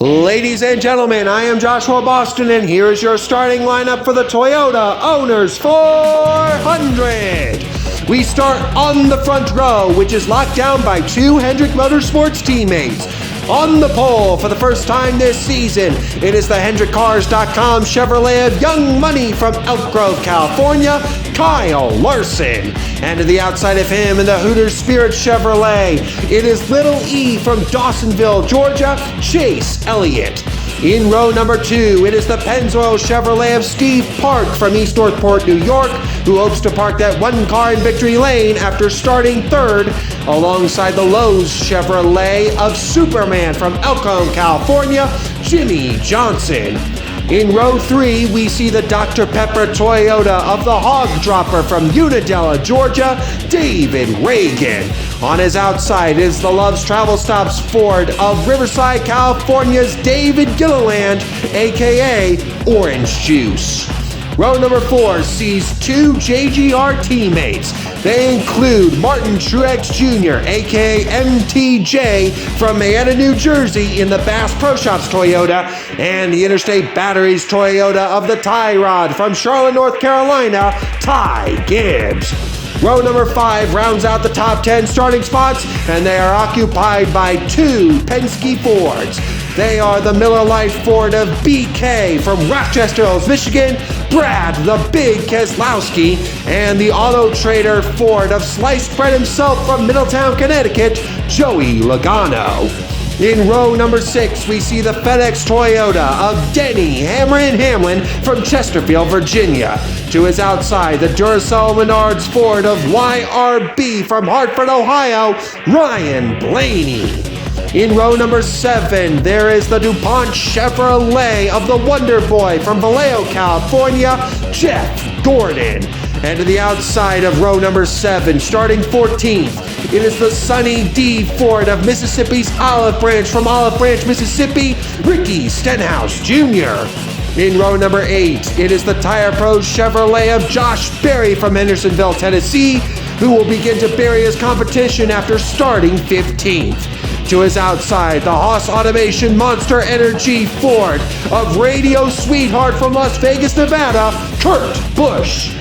Ladies and gentlemen, I am Joshua Boston, and here is your starting lineup for the Toyota Owners 400. We start on the front row, which is locked down by two Hendrick Motorsports teammates. On the pole for the first time this season, it is the HendrickCars.com Chevrolet of Young Money from Elk Grove, California, Kyle Larson. And to the outside of him in the Hooters Spirit Chevrolet, it is Little E from Dawsonville, Georgia, Chase Elliott. In row number 2, it is the Pennzoil Chevrolet of Steve Park from East Northport, New York, who hopes to park that one car in victory lane after starting third, alongside the Lowe's Chevrolet of Superman from Elkhorn, California, Jimmy Johnson. In row 3, we see the Dr. Pepper Toyota of the Hog Dropper from Unadilla, Georgia, David Reagan. On his outside is the Love's Travel Stops Ford of Riverside, California's David Gilliland, aka Orange Juice. Row number 4 sees two JGR teammates. They include Martin Truex Jr., aka MTJ, from Marietta, New Jersey in the Bass Pro Shops Toyota, and the Interstate Batteries Toyota of the Tie Rod from Charlotte, North Carolina, Ty Gibbs. Row number 5 rounds out the top 10 starting spots, and they are occupied by two Penske Fords. They are the Miller Lite Ford of BK from Rochester Hills, Michigan, Brad the Big Keselowski, and the Auto Trader Ford of sliced bread himself from Middletown, Connecticut, Joey Logano. In row number 6, we see the FedEx Toyota of Denny Hamlin from Chesterfield, Virginia. To his outside, the Duracell Menards Ford of YRB from Hartford, Ohio, Ryan Blaney. In row number 7, there is the DuPont Chevrolet of the Wonder Boy from Vallejo, California, Jeff Gordon. And to the outside of row number 7, starting 14th, it is the Sonny D Ford of Mississippi's Olive Branch from Olive Branch, Mississippi, Ricky Stenhouse Jr. In row number 8, it is the Tire Pro Chevrolet of Josh Berry from Hendersonville, Tennessee, who will begin to bury his competition after starting 15th. To his outside, the Haas Automation Monster Energy Ford of Radio Sweetheart from Las Vegas, Nevada, Kurt Busch.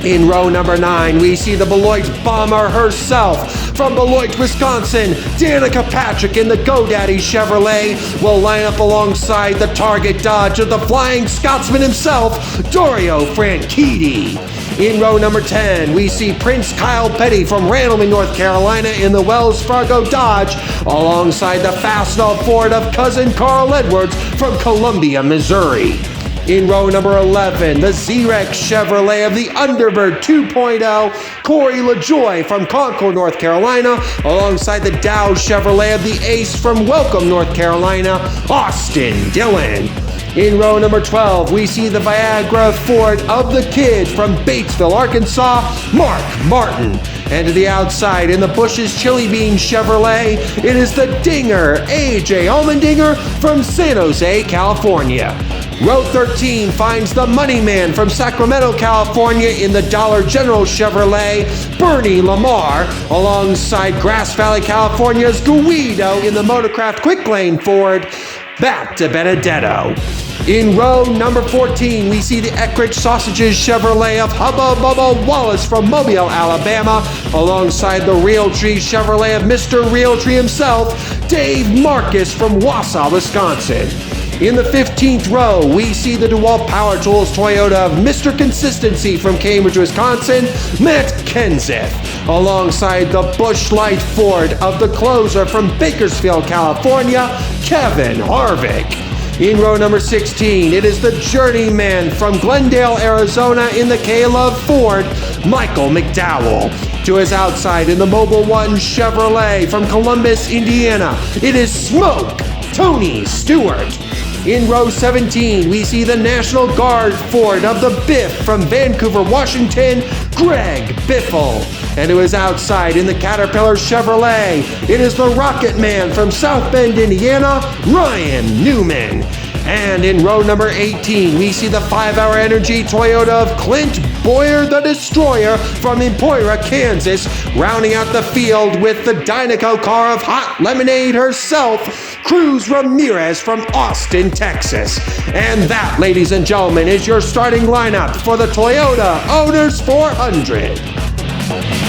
In row number 9, we see the Beloit Bomber herself from Beloit, Wisconsin. Danica Patrick in the GoDaddy Chevrolet will line up alongside the Target Dodge of the Flying Scotsman himself, Dario Franchitti. In row number 10, we see Prince Kyle Petty from Randleman, North Carolina in the Wells Fargo Dodge, alongside the Fastenal Ford of cousin Carl Edwards from Columbia, Missouri. In row number 11, the Z-Rex Chevrolet of the Underbird 2.0, Corey LaJoy from Concord, North Carolina, alongside the Dow Chevrolet of the Ace from Welcome, North Carolina, Austin Dillon. In row number 12, we see the Viagra Ford of the Kid from Batesville, Arkansas, Mark Martin. And to the outside, in the Bush's Chili Bean Chevrolet, it is the Dinger, A.J. Allmendinger from San Jose, California. Row 13 finds the Money Man from Sacramento, California in the Dollar General Chevrolet, Bernie Lamar, alongside Grass Valley, California's Guido in the Motorcraft Quick Lane Ford, back to Benedetto. In row number 14, we see the Eckrich Sausages Chevrolet of Hubba Bubba Wallace from Mobile, Alabama, alongside the Realtree Chevrolet of Mr. Realtree himself, Dave Marcus from Wausau, Wisconsin. In the 15th row, we see the DeWalt Power Tools Toyota of Mr. Consistency from Cambridge, Wisconsin, Matt Kenseth, alongside the Busch Light Ford of the Closer from Bakersfield, California, Kevin Harvick. In row number 16, it is the Journeyman from Glendale, Arizona in the K-Love Ford, Michael McDowell. To his outside in the Mobil 1 Chevrolet from Columbus, Indiana, it is Smoke Tony Stewart. In row 17, we see the National Guard Ford of the Biff from Vancouver, Washington, Greg Biffle. And to his outside in the Caterpillar Chevrolet, it is the Rocket Man from South Bend, Indiana, Ryan Newman. And in row number 18, we see the 5-Hour Energy Toyota of Clint Boyer the Destroyer from Emporia, Kansas, rounding out the field with the Dynaco car of Hot Lemonade herself, Cruz Ramirez from Austin, Texas. And that, ladies and gentlemen, is your starting lineup for the Toyota Owners 400.